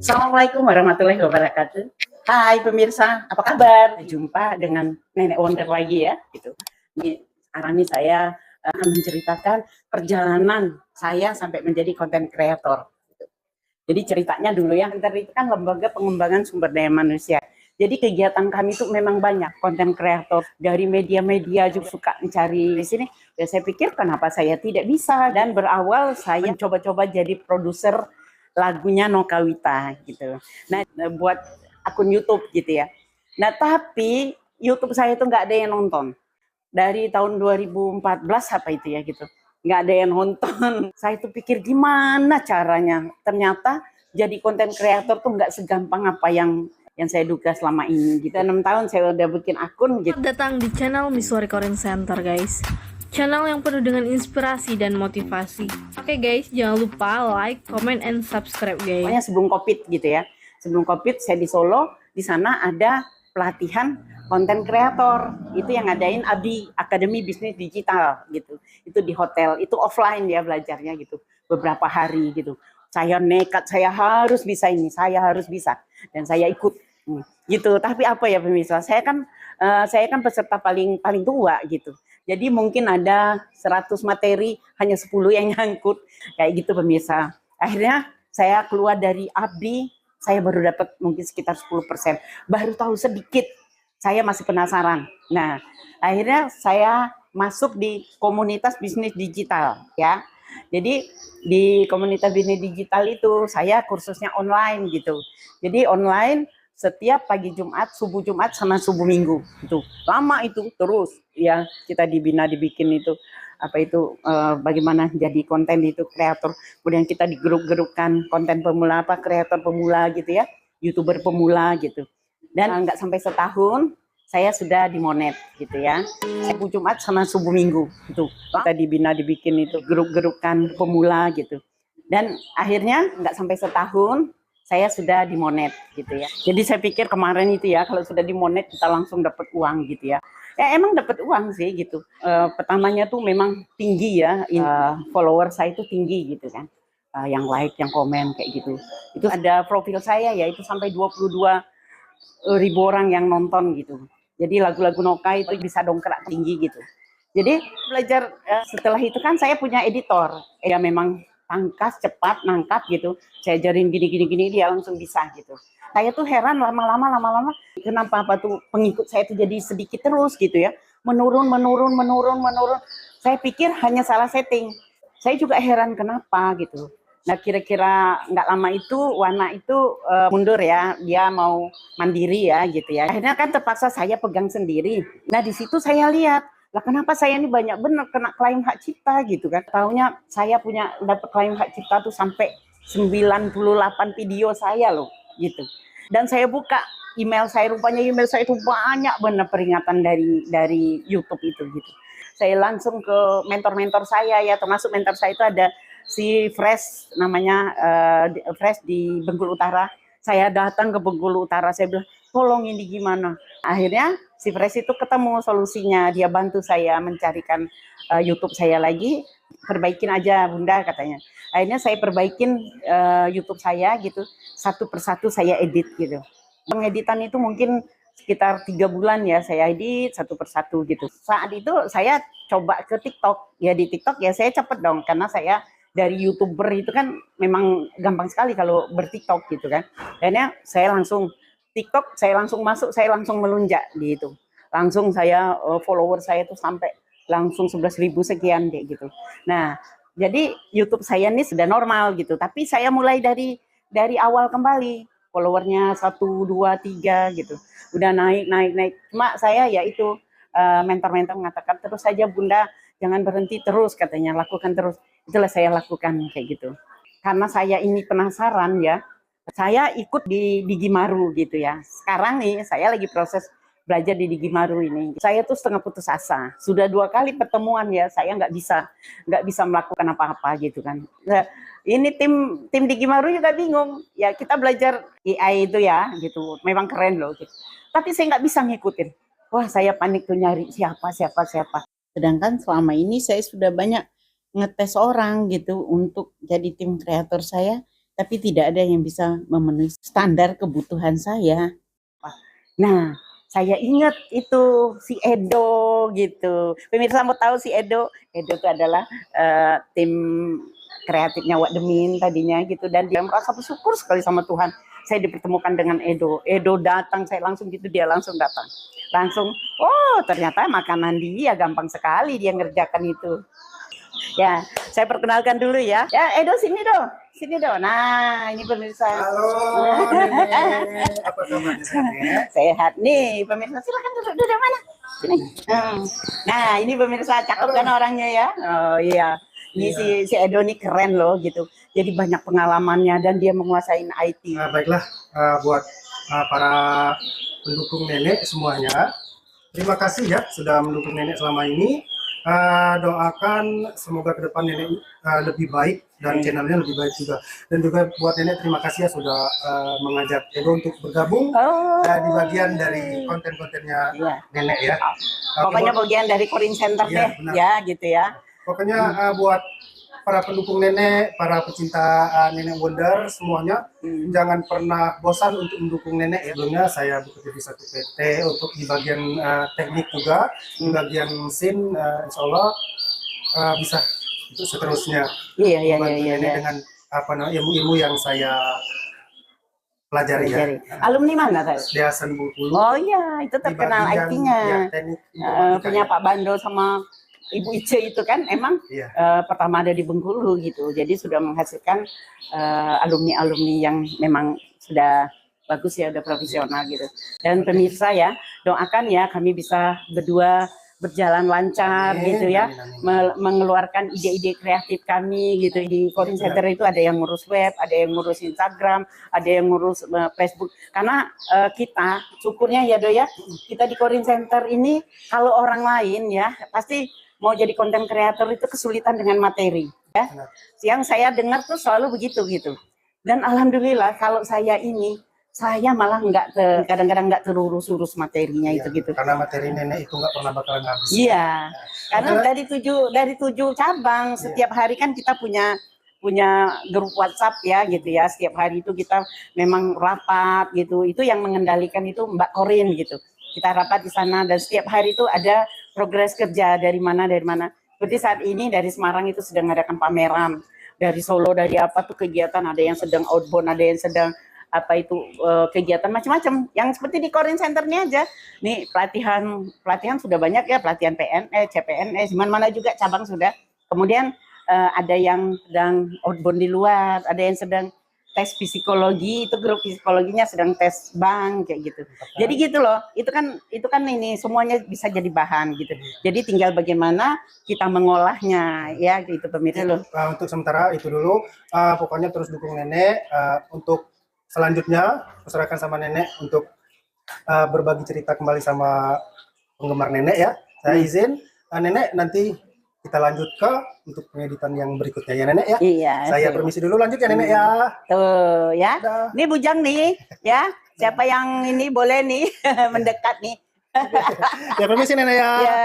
Assalamualaikum warahmatullahi wabarakatuh. Hai pemirsa, apa kabar? Jumpa dengan Nenek Wonder lagi ya. Gitu. Sekarang ini saya akan menceritakan perjalanan saya sampai menjadi content creator. Jadi ceritanya dulu ya, Center itu kan lembaga pengembangan sumber daya manusia. Jadi kegiatan kami itu memang banyak, konten kreator dari media-media juga suka mencari di sini. Ya saya pikir kenapa saya tidak bisa, dan berawal saya coba-coba jadi produser lagunya Nokawita gitu. Nah buat akun YouTube gitu ya. Nah tapi YouTube saya itu nggak ada yang nonton dari tahun 2014 apa itu ya gitu, nggak ada yang nonton. Saya tuh pikir gimana caranya, ternyata jadi konten kreator tuh nggak segampang apa yang saya duga selama ini gitu. 6 tahun saya udah bikin akun gitu. Datang di channel Miswa Recording Center guys, channel yang penuh dengan inspirasi dan motivasi. Oke guys, jangan lupa like, comment, and subscribe guys. Pokoknya sebelum COVID gitu ya, sebelum COVID saya di Solo, di sana ada pelatihan konten kreator, itu yang ngadain Abdi Akademi Bisnis Digital gitu. Itu di hotel, itu offline ya belajarnya gitu, beberapa hari gitu. Saya nekat, saya harus bisa ini, saya harus bisa, dan saya ikut gitu. Tapi apa ya pemirsa, saya kan peserta paling tua gitu. Jadi mungkin ada 100 materi, hanya 10 yang nyangkut kayak gitu pemirsa. Akhirnya saya keluar dari Abdi, saya baru dapat mungkin sekitar 10%, baru tahu sedikit. Saya masih penasaran. Nah, akhirnya saya masuk di komunitas bisnis digital ya. Jadi di komunitas bisnis digital itu saya kursusnya online gitu. Jadi online setiap pagi Jumat, subuh Jumat sama subuh Minggu itu. Lama itu terus ya, kita dibikin itu apa itu bagaimana jadi konten itu kreator. Kemudian kita di grup-grupkan konten pemula, apa kreator pemula gitu ya, YouTuber pemula gitu. Dan nggak sampai setahun saya sudah dimonet gitu ya. Subuh Jumat sama subuh Minggu itu. Kita dibikin itu grup-grupkan pemula gitu. Dan akhirnya nggak sampai setahun saya sudah dimonet gitu ya. Jadi saya pikir kemarin itu ya, kalau sudah dimonet kita langsung dapat uang gitu ya. Ya emang dapat uang sih gitu. Pertamanya tuh memang tinggi ya, follower saya itu tinggi gitu kan. Yang like, yang komen kayak gitu. Itu ada profil saya ya, itu sampai 22.000 orang yang nonton gitu. Jadi lagu-lagu Noka itu bisa dongkrak tinggi gitu. Jadi belajar setelah itu kan saya punya editor. Ya memang tangkas, cepat, nangkap gitu. Saya ajarin gini, dia langsung bisa gitu. Saya tuh heran lama-lama kenapa apa tuh pengikut saya tuh jadi sedikit terus gitu ya. Menurun. Saya pikir hanya salah setting. Saya juga heran kenapa gitu. Nah kira-kira nggak lama itu Wana itu mundur ya, dia mau mandiri ya gitu ya. Akhirnya kan terpaksa saya pegang sendiri. Nah di situ saya lihat, lah kenapa saya ini banyak bener kena klaim hak cipta gitu kan. Taunya saya punya dapat klaim hak cipta tuh sampai 98 video saya loh gitu. Dan saya buka email saya, rupanya email saya itu banyak bener peringatan dari YouTube itu gitu. Saya langsung ke mentor-mentor saya ya, termasuk mentor saya itu ada si Fresh namanya, Fresh di Bengkulu Utara. Saya datang ke Bengkulu Utara, saya bilang tolong ini gimana. Akhirnya si Fresh itu ketemu solusinya, dia bantu saya mencarikan YouTube saya lagi. Perbaikin aja Bunda katanya. Akhirnya saya perbaikin YouTube saya gitu, satu persatu saya edit gitu. Pengeditan itu mungkin sekitar 3 bulan ya, saya edit satu persatu gitu. Saat itu saya coba ke TikTok ya, di TikTok ya saya cepet dong, karena saya dari YouTuber itu kan memang gampang sekali kalau bertiktok gitu kan. Akhirnya saya langsung TikTok, saya langsung masuk, saya langsung melunjak di itu. Langsung saya follower saya tuh sampai langsung 11.000 sekian kayak gitu. Nah, jadi YouTube saya ini sudah normal gitu, tapi saya mulai dari awal kembali. Followernya 1, 2, 3 gitu. Udah naik. Cuma saya ya itu mentor-mentor mengatakan terus saja Bunda, jangan berhenti terus katanya, lakukan terus. Itulah saya lakukan kayak gitu. Karena saya ini penasaran ya, saya ikut di Digimaru gitu ya. Sekarang nih saya lagi proses belajar di Digimaru ini. Saya tuh setengah putus asa. Sudah 2 kali pertemuan ya, saya nggak bisa melakukan apa-apa gitu kan. Nah, ini tim Digimaru juga bingung. Ya kita belajar AI itu ya gitu. Memang keren loh gitu. Tapi saya nggak bisa ngikutin. Wah saya panik tuh nyari siapa. Sedangkan selama ini saya sudah banyak ngetes orang gitu untuk jadi tim kreator saya. tapi tidak ada yang bisa memenuhi standar kebutuhan saya. Nah, saya ingat itu si Edo gitu. Pemirsa mau tahu si Edo? Edo itu adalah tim kreatifnya Wak Demin tadinya gitu, dan dia merasa bersyukur sekali sama Tuhan. Saya dipertemukan dengan Edo. Edo datang, saya langsung gitu, dia langsung datang. Langsung, oh ternyata makanan dia gampang sekali dia ngerjakan itu. Ya, saya perkenalkan dulu ya. Ya, Edo sini dong. Sini dong. Nah, ini pemirsa. Halo, Nenek. Apa kabarnya, Nenek? Sehat nih, pemirsa. Silakan duduk mana? Sini. Nah, ini pemirsa cakep kan orangnya ya. Oh iya. Ini si Edo nih keren loh gitu. Jadi banyak pengalamannya dan dia menguasai IT. Baiklah, buat para pendukung Nenek semuanya, terima kasih ya sudah mendukung Nenek selama ini. Doakan semoga ke depan Nenek lebih baik dan channelnya lebih baik juga. Dan juga buat Nenek terima kasih ya sudah mengajak Edo untuk bergabung di bagian dari konten-kontennya Nenek ya. Pokoknya bagian dari Corin Center Iya, deh, benar. ya gitu ya. Pokoknya buat para pendukung Nenek, para pecinta Nenek Wonder semuanya, jangan pernah bosan untuk mendukung Nenek ya. Sebelumnya saya bekerja di satu PT untuk di bagian teknik juga, di bagian mesin, insya Allah bisa untuk seterusnya Iya. membantu Nenek dengan apa namanya ilmu-ilmu yang saya pelajari ya. Alumni mana tadi? Di Hasan Bengkulu. Oh iya, itu terkenal bagian, IT-nya. ya, teknik informatika, Punya ya. Pak Bando sama Ibu Ice itu kan emang Iya. pertama ada di Bengkulu gitu. Jadi sudah menghasilkan alumni-alumni yang memang sudah bagus ya, udah profesional gitu. Dan pemirsa ya, doakan ya kami bisa berdua berjalan lancar gitu ya, mengeluarkan ide-ide kreatif kami gitu. Di Corin Center itu ada yang ngurus web, ada yang ngurus Instagram, ada yang ngurus Facebook. Karena kita syukurnya ya Do ya, kita di Corin Center ini kalau orang lain ya pasti mau jadi konten kreator itu kesulitan dengan materi ya. Yang saya dengar tuh selalu begitu gitu. Dan alhamdulillah kalau saya ini saya malah kadang-kadang nggak terurus-urus materinya itu gitu. Karena materi Nenek itu nggak pernah bakalan habis. Iya, karena dari tujuh cabang setiap hari kan kita punya grup WhatsApp ya gitu ya. Setiap hari itu kita memang rapat gitu. Itu yang mengendalikan itu Mbak Corin gitu. Kita rapat di sana dan setiap hari itu ada progres kerja dari mana. Seperti saat ini dari Semarang itu sedang mengadakan pameran. Dari Solo dari apa tuh kegiatan, ada yang sedang outbound, ada yang sedang apa itu kegiatan macam-macam yang seperti di Corin Center ini aja. Nih pelatihan sudah banyak ya, pelatihan PNS, CPNS, mana juga cabang sudah. Kemudian ada yang sedang outbound di luar, ada yang sedang tes psikologi, itu grup psikologinya sedang tes bank kayak gitu. Jadi gitu loh, itu kan ini semuanya bisa jadi bahan gitu. Jadi tinggal bagaimana kita mengolahnya ya gitu pemirsa loh. Untuk sementara itu dulu, pokoknya terus dukung Nenek. Untuk selanjutnya serahkan sama Nenek untuk berbagi cerita kembali sama penggemar Nenek ya. Saya izin Nenek nanti kita lanjut ke untuk pengeditan yang berikutnya ya Nenek ya. Iya. Saya permisi dulu, lanjut ya Nenek ya. Tuh ya. Dah. Ini bujang nih ya. Siapa yang ini boleh nih mendekat nih. Ya permisi Nenek ya. Ya.